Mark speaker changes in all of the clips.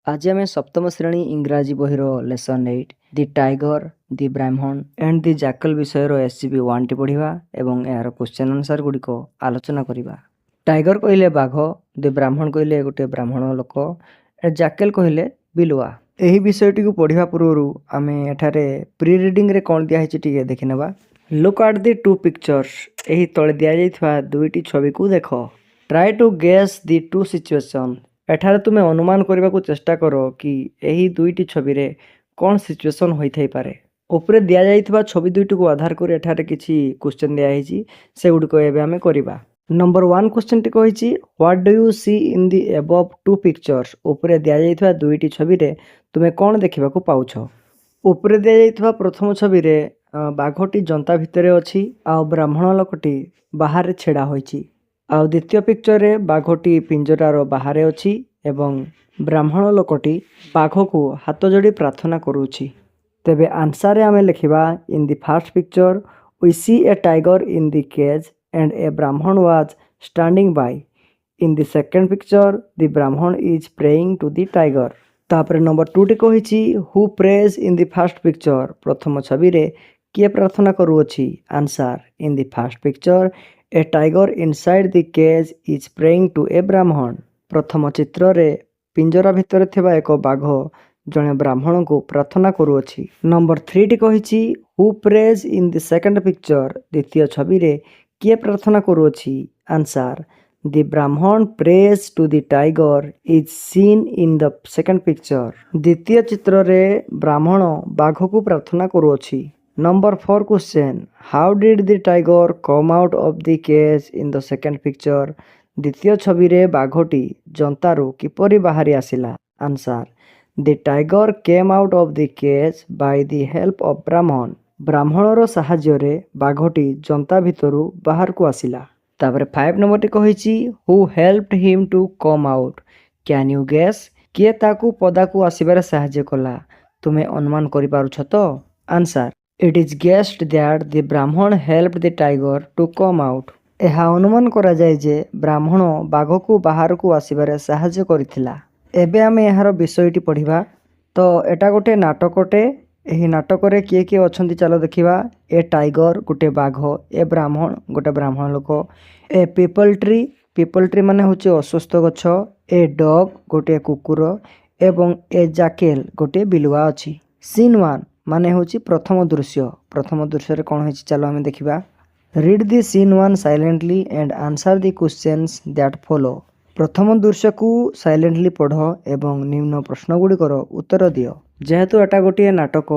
Speaker 1: आज आम सप्तम श्रेणी इंग्राजी बहिर लेसन 8 दि टाइगर दि ब्राह्मण एंड दि जैकल विषय एससीबी 1 टी पढ़ा एवं यार क्वेश्चन आंसर गुड़िक आलोचना करवा। टाइगर कहले बाघ, दि ब्राह्मण कहले गोटे ब्राह्मण लोक, जैकल कहले बिलुआ। यही विषयटी को पढ़ा पूर्व आम एठारे प्री रिडिंग रे कौन दिखाई टी देखी नेबा। Look at the two pictures, यही तले दि जाइथिबा दुईटी छवि को देख। Try to guess the two situation, एठारे तुमे अनुमान करने को चेष्टा करो कि यही दुईटी छवि रे कौन सिचुएशन होइथाई पारे। ऊपर दिया जाइथिबा छवि दुईटी को आधार कर एठारे किछि क्वेश्चन दिया हिची, से गुडी को एबे हमें करिबा। नंबर 1 क्वेश्चन टी कहिछि what do you see in the above two pictures. ऊपर दिया जाइथिबा दुईटी छवि रे तुमे कौन देखिबा को पाउछो। ऊपर दिया जाइथिबा प्रथम छवि रे बाघटी जंता भितरे अछि आ ब्राह्मण लोकटी बाहर छेड़ा होइछि। आ द्वितीय पिक्चर रे बाघटी पिंजरार बाहर अछि एवं ब्राह्मण लोकटी बाघ को हाथ जोड़ी प्रार्थना करुछि। तेबे आंसर आमे लिखिबा in the first picture we see a tiger in the cage and a Brahmin was standing by. In the second picture the Brahmin is praying to the tiger. तापर नंबर 2 टी कहिछि who prays in the first picture. प्रथम छवि रे किए प्रार्थना करुछि। Answer in the first picture a tiger inside the cage is praying to a Brahmin. प्रथम चित्र रे पिंजरा भितर थिबा एक बाघ जने ब्राह्मण को प्रार्थना करुछि। नंबर 3 टी कहिछि who prays in the second picture. द्वितीय छवि रे किए प्रार्थना करुछि। Answer the Brahmin prays to the tiger is seen in the second picture. द्वितीय चित्र रे ब्राह्मण बाघ को प्रार्थना करुछि। Number 4 question how did the tiger come out of the cage in the second picture. द्वितीय छवि रे बाघटी जंतारू किपरि बाहरी आसिला। Answer the tiger came out of the cage by the help of Brahmin. ब्राह्मणर साहाय्य रे बाघटी जंता भितरू बाहर को आसिला। तापर 5 नंबर टी कहिछि who helped him to come out. Can you guess, किए ताकू पदाकू आसिबारे साहाय्य कला। तुमे अनुमान करि पारुछ तो। Answer it is guessed that the Brahmin helped the tiger to come out. यह अनुमान करा जाय जे ब्राह्मण बाघ को बाहर को आसिबारे साहाय्य करिथिला। एबे आमे एहार विषयटी पढ़िबा। तो एटा गोटे नाटकटे। एही नाटक रे किए किए अछंती चलो देखिबा। ए टाइगर गोटे बाघ, ए ब्राह्मण गोटे ब्राह्मण लोक, ए पीपल ट्री माने होचे अस्वस्थ गछ, ए डॉग गोटे कुकुर एवं ए जैकेल गोटे बिलुआ अछि। सीन 1 माने होची प्रथम दृश्य। प्रथम दृश्य रे कोन होची चलो हमें देखिबा। Read the scene 1 silently and answer the questions that follow. प्रथम दृश्य को साइलेंटली पढ़ एवं निम्न प्रश्न गुड़िकर उत्तर दियो। जेहेतु एटा गोटे नाटक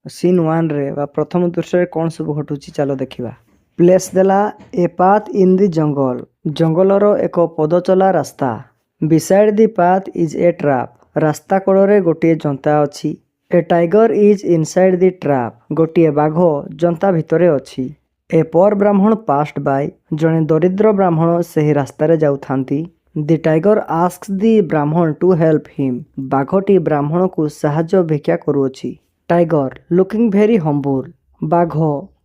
Speaker 1: सीन 1 रे बा प्रथम दृश्य रे कोन सब घटुची चलो देखिबा। प्लेस देला a path in the jungle. जंगलर एक पदचला रास्ता। Beside the path is a trap. रास्ता कड़े गोटे जंता अछि। A tiger is inside the trap. गोटे बाघ जंता भितरे अछि। ए पोर ब्राह्मण पास्ट बाय। जने दरिद्र ब्राह्मण सही रास्ता रे जाउथांती। The tiger asks the Brahmin to help him. बाघटी ब्राह्मण को साहाय्य भिक्षा करुछि। Tiger looking very humble. बाघ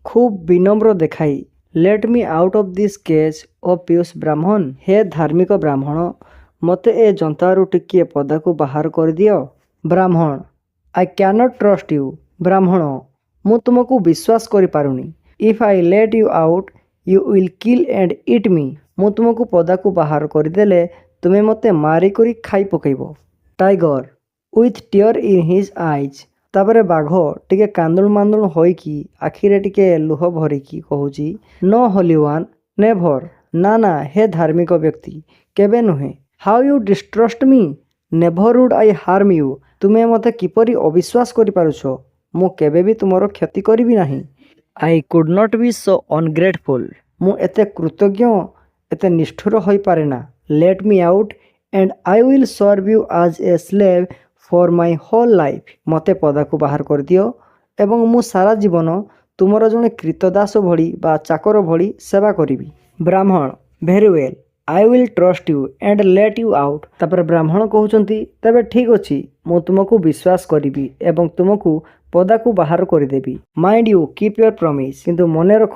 Speaker 1: खूब विनम्र देखाई। Let me out of this cage O pious Brahmin. हे धार्मिक ब्राह्मण, मते ए जंतारू टिके पदा को बाहर कर दियो। ब्राह्मण आई कैनॉट ट्रस्ट यू। ब्राह्मण मु तुमको विश्वास करि पारुनी। If I let you out you will kill and eat me. मु तुमको पदा को बाहर कर देले तुमे मते मारी करी खाई पकइबो। Tiger with tear in his eyes. तापरे बाघ टिके कांदुल मांदुल होइकी आखिरे टिके लुह भरिकी कहूची नो होली वन नेभर। ना हे धार्मिक व्यक्ति केबे नुहे। How you distrust me never would I harm you. तुमे मते किपरि अविश्वास करि पारुछो, मु केबे भी तुमरो क्षति करिबी नाही। I could not be so ungrateful. मु एते कृतज्ञ एते निष्ठुर होई पारे ना। Let me out and I will serve you as a slave for my whole life. मते पदा को बाहर कर दियो एवं मु सारा जीवन तुमरो जने कृतदास भली बा चाकर भली सेवा करिबी। ब्राह्मण very well I will trust you and let you out. तापर ब्राह्मण कहउचंती तबे ठीक अछि, मु तुमको विश्वास करिबी एवं तुमको पदा को बाहर कर देबी। Mind you keep your promise. किंतु मने रख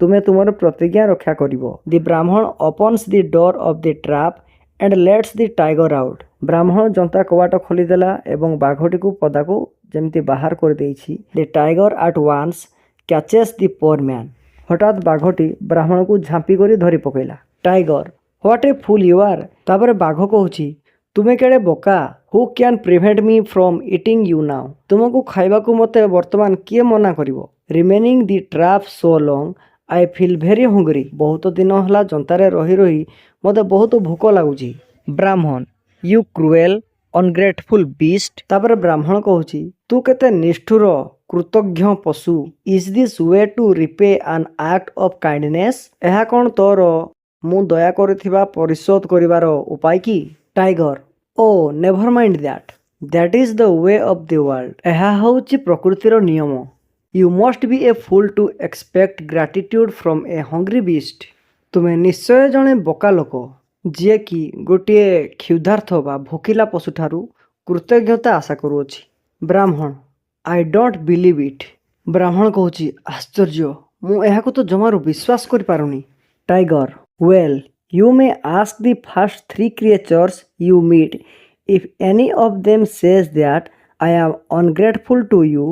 Speaker 1: तुमे तुमर प्रतिज्ञा रक्षा करिवो। The Brahmin opens the door of the trap and lets the tiger out. ବ୍ରାହ୍ମଣ ଜନ୍ତା କବାଟ ଖୋଲିଦେଲା ଏବଂ ବାଘଟିକୁ ପଦାକୁ ଯେମିତି ବାହାର କରିଦେଇଛି। The tiger at once catches the poor man. ହଠାତ୍ ବାଘଟି ବ୍ରାହ୍ମଣକୁ ଝାମ୍ପି କରି ଧରି ପକାଇଲା। Tiger what a fool you are. ତାପରେ ବାଘ କହୁଛି ତୁମେ କେଡ଼େ ବୋକା। ହୁ କ୍ୟାନ୍ ପ୍ରିଭେଣ୍ଟ ମି ଫ୍ରମ୍ ଇଟିଂ ୟୁ ନାଓ। ତୁମକୁ ଖାଇବାକୁ ମୋତେ ବର୍ତ୍ତମାନ କିଏ ମନା କରିବ। Remaining the trap so long I feel very hungry. ବହୁତ ଦିନ ହେଲା ଜନ୍ତାରେ ରହି ରହି ମୋତେ ବହୁତ ଭୋକ ଲାଗୁଛି। ବ୍ରାହ୍ମଣ ୟୁ କ୍ରୁଏଲ୍ ଅନଗ୍ରେଟଫୁଲ୍ ବିଷ୍ଟ। ତାପରେ ବ୍ରାହ୍ମଣ କହୁଛି ତୁ କେତେ ନିଷ୍ଠୁର କୃତଜ୍ଞ ପଶୁ। Is this way to repay ଆନ୍ ଆକ୍ଟ ଅଫ୍ କାଇଣ୍ଡନେସ୍। ଏହା କ'ଣ ତୋର ମୁଁ ଦୟା କରିଥିବା ପରିଶୋଧ କରିବାର ଉପାୟ କି। Tiger O never mind that. That is the way of the world. ଏହା ହେଉଛି ପ୍ରକୃତିର ନିୟମ। You must be a fool to expect gratitude from a hungry beast. ତୁମେ ନିଶ୍ଚୟ ଜଣେ ବୋକା ଲୋକ ଯିଏକି ଗୋଟିଏ କ୍ଷୁଧାର୍ଥ ବା ଭୋକିଲା ପଶୁଠାରୁ କୃତଜ୍ଞତା ଆଶା କରୁଅଛି। Brahmin I don't believe it. ବ୍ରାହ୍ମଣ କହୁଛି ଆଶ୍ଚର୍ଯ୍ୟ, ମୁଁ ଏହାକୁ ତ ଜମାରୁ ବିଶ୍ୱାସ କରିପାରୁନି। Tiger well you may ask the first 3 creatures you meet if any of them says that I am ungrateful to you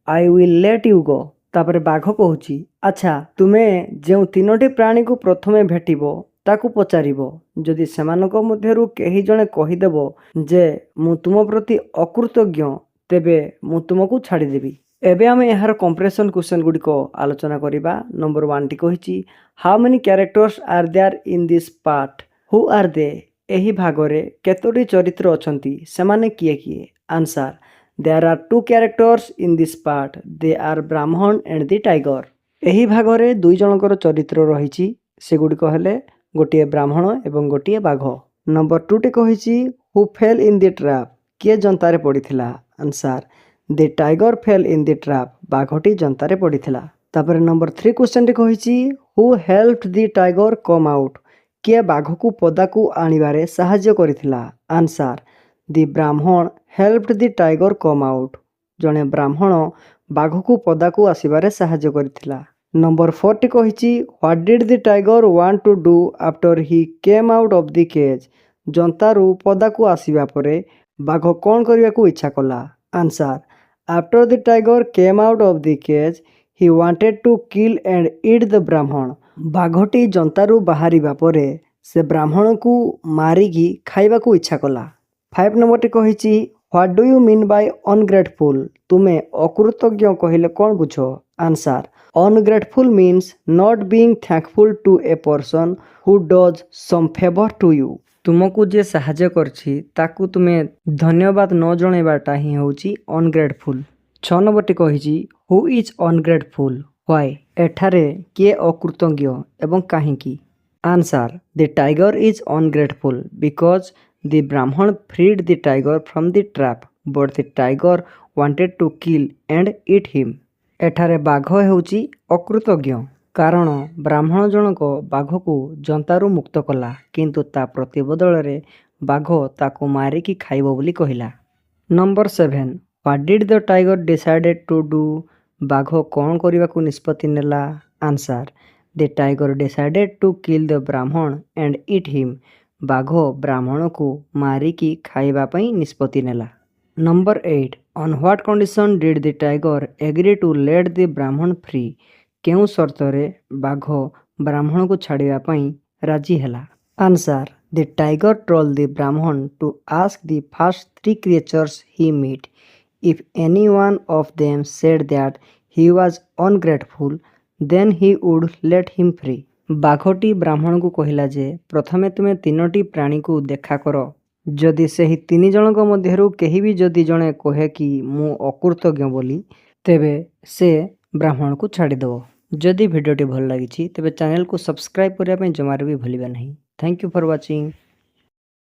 Speaker 1: I will let you go. ତାପରେ ବାଘ କହୁଛି ଆଚ୍ଛା ତୁମେ ଯେଉଁ 3ଟି ପ୍ରାଣୀକୁ ପ୍ରଥମେ ଭେଟିବ ତାକୁ ପଚାରିବ। ଯଦି ସେମାନଙ୍କ ମଧ୍ୟରୁ କେହି ଜଣେ କହିଦେବ ଯେ ମୁଁ ତୁମ ପ୍ରତି ଅକୃତଜ୍ଞ ତେବେ ମୁଁ ତୁମକୁ ଛାଡ଼ିଦେବି। ଏବେ ଆମେ ଏହାର କମ୍ପ୍ରେସନ୍ କ୍ୱେଶ୍ଚନ୍ ଗୁଡ଼ିକ ଆଲୋଚନା କରିବା। ନମ୍ବର 1ଟି କହିଛି how many characters are there in this part. Who are they. ଏହି ଭାଗରେ କେତୋଟି ଚରିତ୍ର ଅଛନ୍ତି, ସେମାନେ କିଏ କିଏ। Answer there are 2 characters in this part. They are Brahmin and the tiger. ଏହି ଭାଗରେ 2 ଜଣଙ୍କର ଚରିତ୍ର ରହିଛି, ସେଗୁଡ଼ିକ ହେଲେ ଗୋଟିଏ ବ୍ରାହ୍ମଣ ଏବଂ ଗୋଟିଏ ବାଘ। ନମ୍ବର 2ଟି କହିଛି who fell in the trap. କିଏ ଜନ୍ତାରେ ପଡ଼ିଥିଲା। Answer the tiger fell in the trap. ବାଘଟି ଜନ୍ତାରେ ପଡ଼ିଥିଲା। ତାପରେ ନମ୍ବର 3 କ୍ୱେଶ୍ଚନଟି କହିଛି ହୁ ହେଲ୍ପଡ୍ ଦି ଟାଇଗର କମ୍ ଆଉଟ୍। କିଏ ବାଘକୁ ପଦାକୁ ଆଣିବାରେ ସାହାଯ୍ୟ କରିଥିଲା। ଆନ୍ସାର ଦି ବ୍ରାହ୍ମଣ ହେଲ୍ପଡ୍ ଦି ଟାଇଗର କମ୍ ଆଉଟ୍। ଜଣେ ବ୍ରାହ୍ମଣ ବାଘକୁ ପଦାକୁ ଆସିବାରେ ସାହାଯ୍ୟ କରିଥିଲା। ନମ୍ବର 4ଟି କହିଛି what did the tiger want to do after he came out of the cage. ଜନ୍ତାରୁ ପଦାକୁ ଆସିବା ପରେ ବାଘ କ'ଣ କରିବାକୁ ଇଚ୍ଛା କଲା। Answer after the tiger came out of the cage he wanted to kill and eat the Brahmin. ବାଘଟି ଜନ୍ତାରୁ ବାହାରିବା ପରେ ସେ ବ୍ରାହ୍ମଣକୁ ମାରିକି ଖାଇବାକୁ ଇଚ୍ଛା କଲା। 5 ନମ୍ବରଟି କହିଛି what do you mean by ungrateful. ତୁମେ ଅକୃତଜ୍ଞ କହିଲେ କ'ଣ ବୁଝ। Answer ungrateful means not being thankful to a person who does some favour to you. ତୁମକୁ ଯିଏ ସାହାଯ୍ୟ କରିଛି ତାକୁ ତୁମେ ଧନ୍ୟବାଦ ନ ଜଣାଇବାଟା ହିଁ ହେଉଛି ଅନଗ୍ରେଟଫୁଲ୍। 6 ନମ୍ବରଟି କହିଛି ହୁ ଇଜ୍ ଅନଗ୍ରେଟଫୁଲ୍ ହ୍ୱାଇ। ଏଠାରେ କିଏ ଅକୃତଜ୍ଞ ଏବଂ କାହିଁକି। Answer the tiger is ungrateful because the Brahmin freed the tiger from the trap but the tiger wanted to kill and eat him. ଏଠାରେ ବାଘ ହେଉଛି ଅକୃତଜ୍ଞ କାରଣ ବ୍ରାହ୍ମଣ ଜଣକ ବାଘକୁ ଜନ୍ତାରୁ ମୁକ୍ତ କଲା, କିନ୍ତୁ ତା ପ୍ରତିବଦଳରେ ବାଘ ତାକୁ ମାରିକି ଖାଇବ ବୋଲି କହିଲା। Number 7 what did the tiger decided to do. ବାଘ କ'ଣ କରିବାକୁ ନିଷ୍ପତ୍ତି ନେଲା। Answer the tiger decided to kill the Brahmin and eat him. ବାଘ ବ୍ରାହ୍ମଣକୁ ମାରିକି ଖାଇବା ପାଇଁ ନିଷ୍ପତ୍ତି ନେଲା। Number 8 on what condition did the tiger agree to let the Brahmin free. କେଉଁ ସର୍ତ୍ତରେ ବାଘ ବ୍ରାହ୍ମଣକୁ ଛାଡ଼ିବା ପାଇଁ ରାଜି ହେଲା। Answer the tiger told the Brahmin to ask the first 3 creatures Hi meet if any one of them said that he was ungrateful then he would let him free. ବାଘଟି ବ୍ରାହ୍ମଣକୁ କହିଲା ଯେ ପ୍ରଥମେ ତୁମେ 3ଟି ପ୍ରାଣୀକୁ ଦେଖା କର। ଯଦି ସେହି 3 ଜଣଙ୍କ ମଧ୍ୟରୁ କେହି ବି ଯଦି ଜଣେ କହେ କି ମୁଁ ଅକୃତଜ୍ଞ ବୋଲି ତେବେ ସେ ବ୍ରାହ୍ମଣକୁ ଛାଡ଼ିଦେବ। ଯଦି ଭିଡ଼ିଓଟି ଭଲ ଲାଗିଛି ତେବେ ଚ୍ୟାନେଲକୁ ସବସ୍କ୍ରାଇବ୍ କରିବା ପାଇଁ ଜମାରୁ ବି ଭୁଲିବେ ନାହିଁ। Thank you for watching.